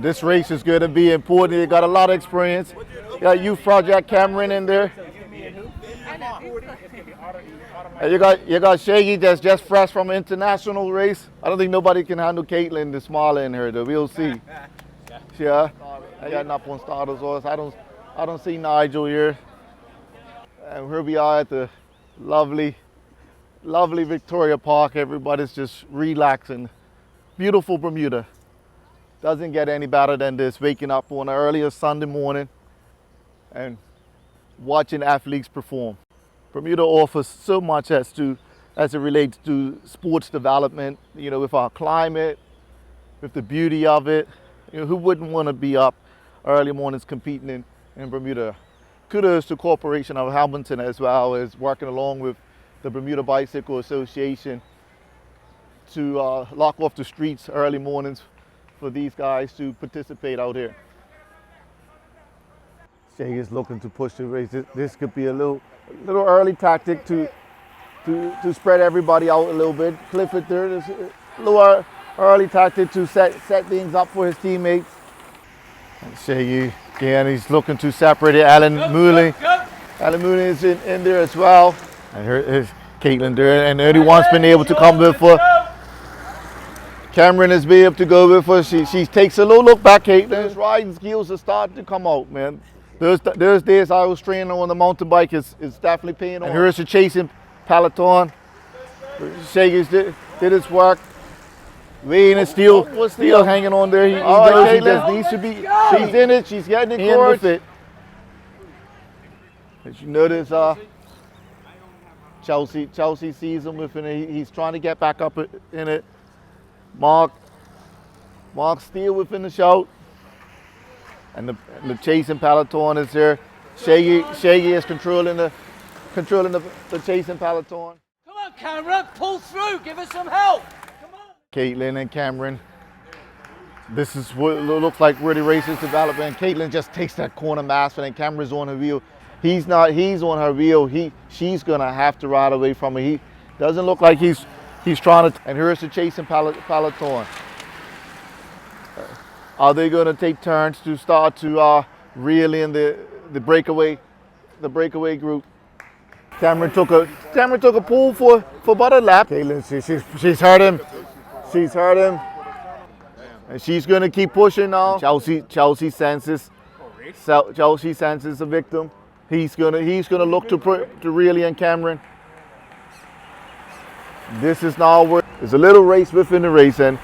This race is going to be important. You got a lot of experience. You got Youth Project Cameron in there. And you got Shaggy that's just fresh from an international race. I don't think nobody can handle Caitlin the smaller in her though. We'll see. Yeah. I got up on starters horse. I don't see Nigel here. And here we are at the lovely Victoria Park. Everybody's just relaxing. Beautiful Bermuda. Doesn't get any better than this, waking up on an earlier Sunday morning and watching athletes perform. Bermuda offers so much as it relates to sports development, you know, with our climate, with the beauty of it. You know, who wouldn't want to be up early mornings competing in Bermuda? Kudos to Corporation of Hamilton as well as working along with the Bermuda Bicycle Association to lock off the streets early mornings for these guys to participate out here. Shay is looking to push the race. This could be a little early tactic to spread everybody out a little bit. Clifford there, there's a little early tactic to set things up for his teammates. And Shay again, he's looking to separate it. Alan Mooley is in there as well. And here's Caitlin there, and everyone's been able to come with her. Cameron has been able to go with her. She takes a little look back, Caitlin. His riding skills are starting to come out, man. Those days I was training on the mountain bike is definitely paying off. And here's the chasing peloton. Shaggy's did his work. Wayne is still hanging on there. He knows he just needs to be. She's in it. She's getting it with it. As you notice, Chelsea sees him within it. He's trying to get back up in it. Mark still within the shout. And the chasing peloton is there. Shaggy is controlling the chasing peloton. Come on, Cameron, pull through. Give us some help. Come on. Caitlin and Cameron. This is what it looks like where the race is developing. Caitlin just takes that corner master, and Cameron's on her wheel. He's not. He's on her wheel. She's gonna have to ride away from her. He doesn't look like he's trying to. And here's the chasing peloton. Are they going to take turns to start to reel in the breakaway group? Cameron took a pull for about a lap. Caitlin, she's heard him. She's heard him, and she's going to keep pushing now. Chelsea senses the victim. He's gonna look to reel in Cameron. This is now where there's a little race within the race, and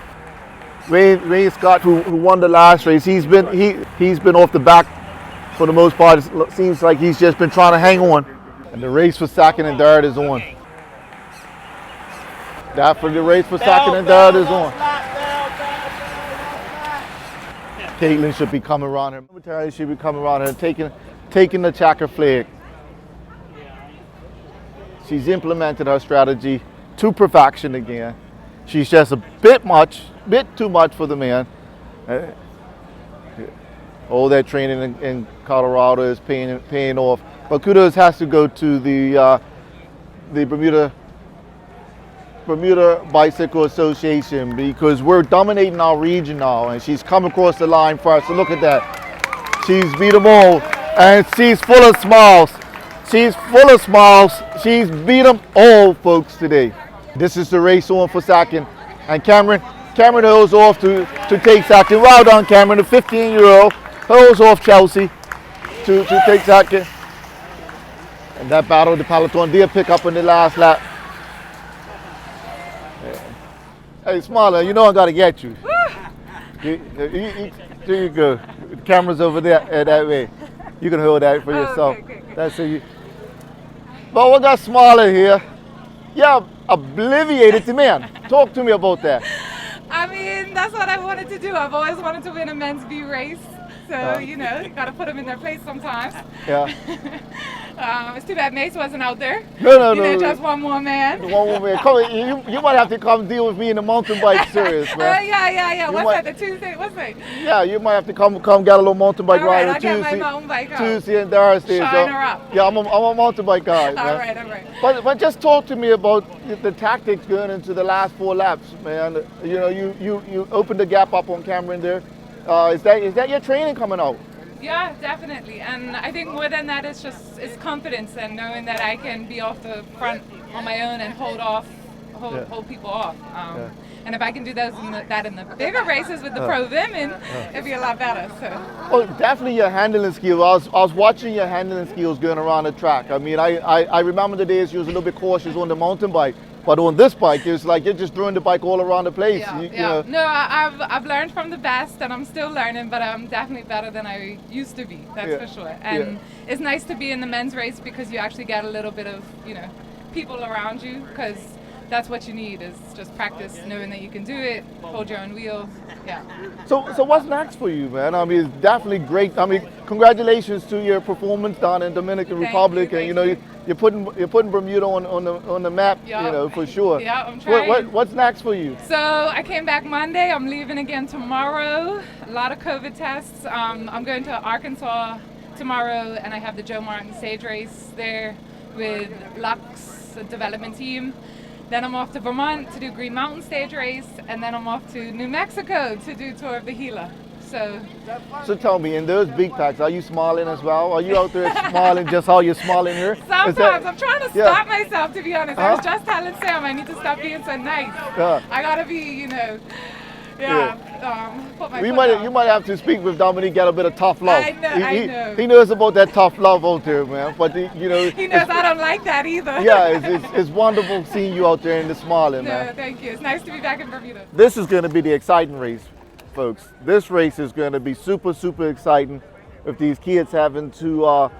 Wayne Scott, who won the last race, he's been off the back for the most part. It seems like he's just been trying to hang on. And the race for second and third is on. The race for second and third is on. Caitlin should be coming around her. Momentarily should be coming around her, taking the checker flag. She's implemented her strategy to perfection again. She's just a bit too much for the man. All that training in Colorado is paying off. But kudos has to go to the Bermuda Bicycle Association, because we're dominating our region now, and she's come across the line first. So look at that. She's beat them all, and she's full of smiles. She's full of smiles. She's beat them all, folks, today. This is the race on for second, and Cameron holds off to take second. Well done, Cameron. The 15-year-old holds off Chelsea to take second. And that battle, the peloton did pick up in the last lap. Hey, Smaller, you know I gotta get you. Here you go. The camera's over there that way. You can hold that for yourself. Okay. That's so you. But we got Smaller here. Yeah, obliviated the man. Talk to me about that. I mean, that's what I wanted to do. I've always wanted to win a men's V race. So, you know, got to put them in their place sometimes. Yeah. It's too bad Mace wasn't out there. No. Just one more man. One more man. Come, you might have to come deal with me in the mountain bike series, man. Yeah. What's that, the Tuesday? What's that? Yeah, you might have to come get a little mountain bike ride on Tuesday. Get my mountain bike out. Tuesday and Thursday. Shine her up. Yeah, I'm a mountain bike guy. All right. But just talk to me about the tactics going into the last 4 laps, man. You know, you opened the gap up on Cameron there. Is that your training coming out? Yeah, definitely. And I think more than that, it's confidence and knowing that I can be off the front on my own and hold people off. And if I can do that in the bigger races with the pro women, it'd be a lot better. So. Well, definitely your handling skills. I was watching your handling skills going around the track. I mean, I remember the days you was a little bit cautious on the mountain bike, but on this bike, it's like you're just throwing the bike all around the place. Yeah, you know. No, I've learned from the best, and I'm still learning, but I'm definitely better than I used to be. That's for sure. And it's nice to be in the men's race because you actually get a little bit of people around you, because that's what you need is just practice, knowing that you can do it, hold your own wheel. Yeah. So what's next for you, man? I mean, it's definitely great. I mean, congratulations to your performance down in Dominican Republic, and you're putting Bermuda on the map, for sure. Yeah, I'm trying. What's next for you? So I came back Monday. I'm leaving again tomorrow. A lot of COVID tests. I'm going to Arkansas tomorrow, and I have the Joe Martin stage race there with Lux, the development team. Then I'm off to Vermont to do Green Mountain stage race, and then I'm off to New Mexico to do Tour of the Gila. So tell me, in those big packs, are you smiling as well? Are you out there smiling just how you're smiling here? Sometimes I'm trying to stop myself, to be honest. I was just telling Sam I need to stop being so nice. I gotta be, put my foot down. You might have to speak with Dominique, get a bit of tough love. I know. He knows about that tough love out there, man. But he knows I don't like that either. Yeah, it's wonderful seeing you out there and the smiling, man. No, thank you. It's nice to be back in Bermuda. This is going to be the exciting race, folks. This race is going to be super, super exciting with these kids having to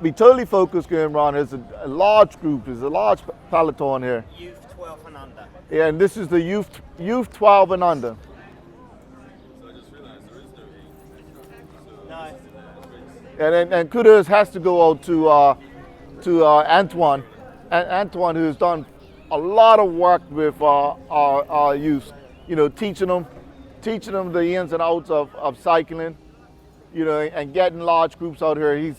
be totally focused going around. There's a large group, there's a large peloton here. Youth 12 and under. Yeah, and this is the youth 12 and under. And kudos has to go out to Antoine. Antoine, who's done a lot of work with our youth, teaching them the ins and outs of cycling, and getting large groups out here.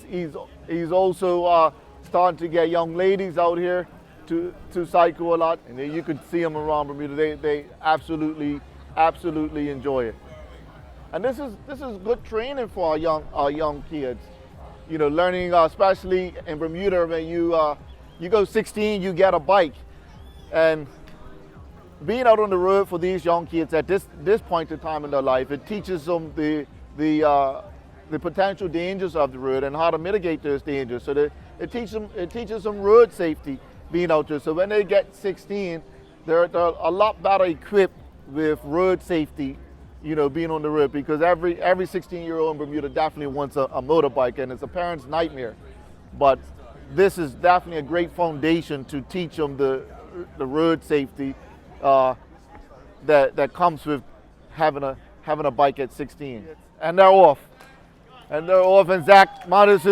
He's also starting to get young ladies out here to cycle a lot, and you could see them around Bermuda. They absolutely enjoy it. And this is good training for our young kids. Learning, especially in Bermuda, when you go 16, you get a bike, and being out on the road for these young kids at this point in time in their life, it teaches them the potential dangers of the road and how to mitigate those dangers. So it teaches them road safety being out there. So when they get 16, they're a lot better equipped with road safety, being on the road, because every 16-year-old in Bermuda definitely wants a motorbike, and it's a parent's nightmare. But this is definitely a great foundation to teach them the road safety that comes with having a bike at 16. And they're off. And Zach MONIZ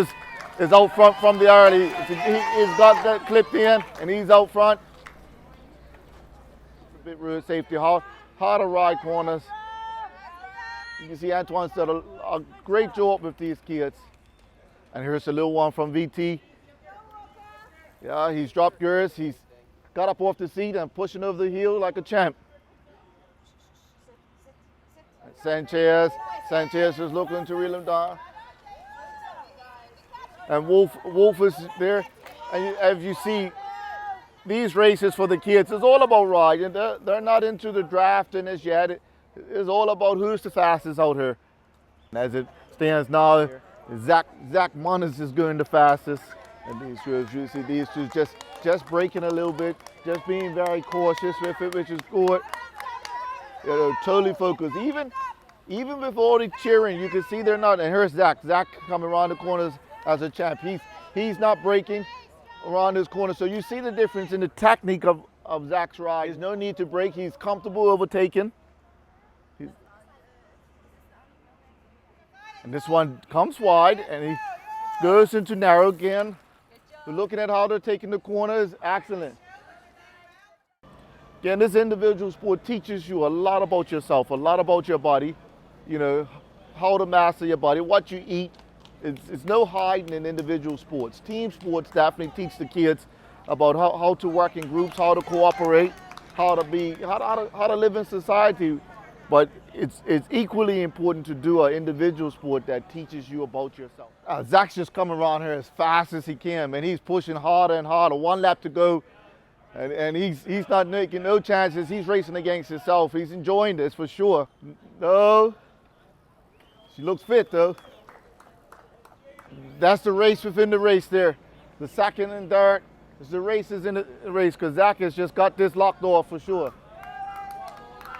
is out front from the early. He's got that clipped in, and he's out front. A bit road safety, how to ride corners. You can see Antoine's done a great job with these kids. And here's a little one from VT. Yeah, he's dropped gears. He's got up off the seat and pushing over the hill like a champ. Sanchez is looking to reel him down. And Wolf is there. And as you see, these races for the kids, it's all about riding. They're not into the drafting as yet. It's all about who's the fastest out here. As it stands now, Zach MONIZ is going the fastest. And these two, you see these two just braking a little bit, just being very cautious with it, which is good. They're totally focused. Even with all the cheering, you can see they're not. And here's Zach coming around the corners as a champ. He's not braking around this corner. So you see the difference in the technique of Zach's ride. There's no need to brake. He's comfortable overtaking. And this one comes wide, and he goes into narrow again. We're looking at how they're taking the corner is excellent. Again, this individual sport teaches you a lot about yourself, a lot about your body, how to master your body, what you eat. It's no hiding in individual sports. Team sports definitely teach the kids about how to work in groups, how to cooperate, how to live in society but it's equally important to do an individual sport that teaches you about yourself. Zach's just coming around here as fast as he can, man. He's pushing harder and harder. 1 lap to go, and he's not making no chances. He's racing against himself. He's enjoying this for sure. No, she looks fit though. That's the race within the race there. The second and third is the races in the race, because Zach has just got this locked off for sure.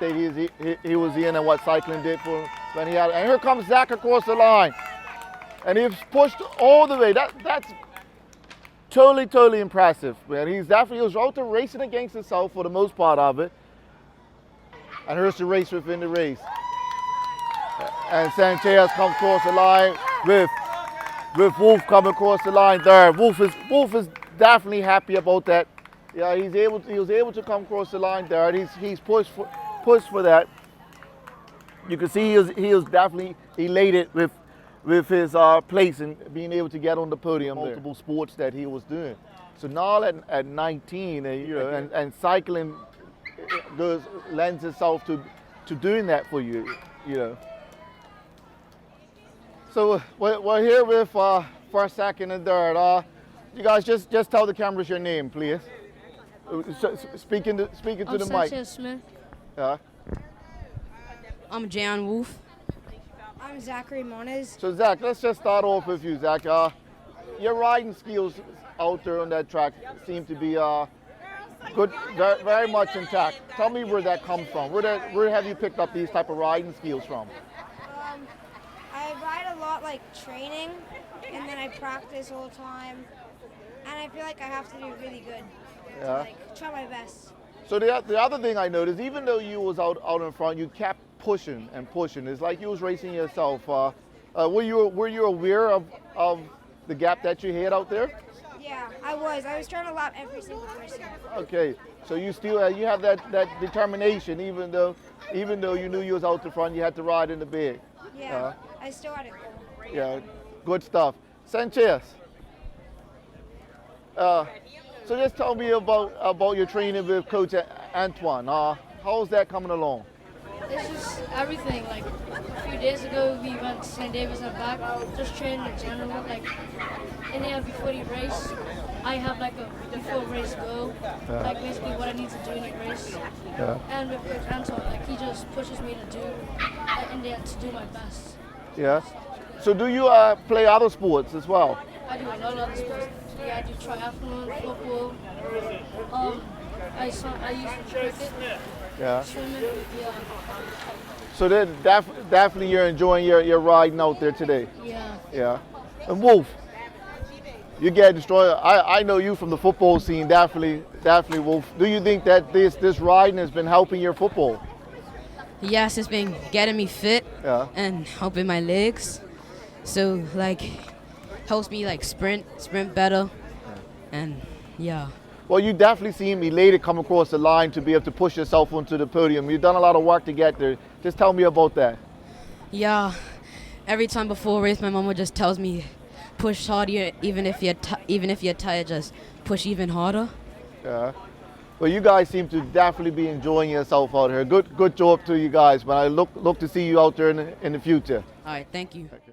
He was in and what cycling did for him when he had. And here comes Zach across the line, and he's pushed all the way. That's totally impressive, man. He was out there racing against himself for the most part of it. And here's the race within the race. And Sanchez comes across the line with Wolf coming across the line there. Wolf is definitely happy about that. Yeah, he was able to come across the line there. And he's pushed for that. You can see he was definitely elated with his place and being able to get on the podium. Multiple sports that he was doing. So now at 19, and cycling lends itself to doing that for you, you know. So we're here with first, second, and third. You guys just tell the cameras your name, please. Speaking to the mic. Sanchez Smith. Yeah. I'm Jan Wolf. I'm Zachary MONIZ. So Zach, let's just start off with you, Zach. Your riding skills out there on that track seem to be good, very much intact. Tell me where that comes from. Where have you picked up these type of riding skills from? I ride a lot like training, and then I practice all the time, and I feel like I have to do really good to like try my best. So the other thing I noticed, even though you was out in front, you kept pushing and pushing. It's like you was racing yourself. Were you aware of the gap that you had out there? Yeah, I was trying to lap every single person. Okay, so you still you have that determination, even though you knew you was out the front, you had to ride in the big. Yeah, I still had it. Yeah, good stuff. Sanchez. So just tell me about your training with Coach Antoine. How's that coming along? It's just everything. Like a few days ago, we went to St. David's and back, just training in general. Like in there before the race, I have like a before race goal, like basically what I need to do in the race. Yeah. And with Coach Antoine, like he just pushes me to do in there to do my best. Yeah. So do you play other sports as well? I do a lot of other sports. Yeah, I do triathlon, football. I used to cricket. Yeah. Swimming. Yeah. So then definitely you're enjoying your riding out there today. Yeah. Yeah. And Wolf, you get destroyed. I know you from the football scene, definitely Wolf. Do you think that this riding has been helping your football? Yes, it's been getting me fit and helping my legs. So like helps me like sprint better. And yeah. Well, you definitely seem elated come across the line to be able to push yourself onto the podium. You've done a lot of work to get there. Just tell me about that. Yeah. Every time before a race, my mama just tells me, push harder. Even if you're tired, just push even harder. Yeah. Well, you guys seem to definitely be enjoying yourself out here. Good job to you guys. But I look to see you out there in the future. All right. Thank you. Okay.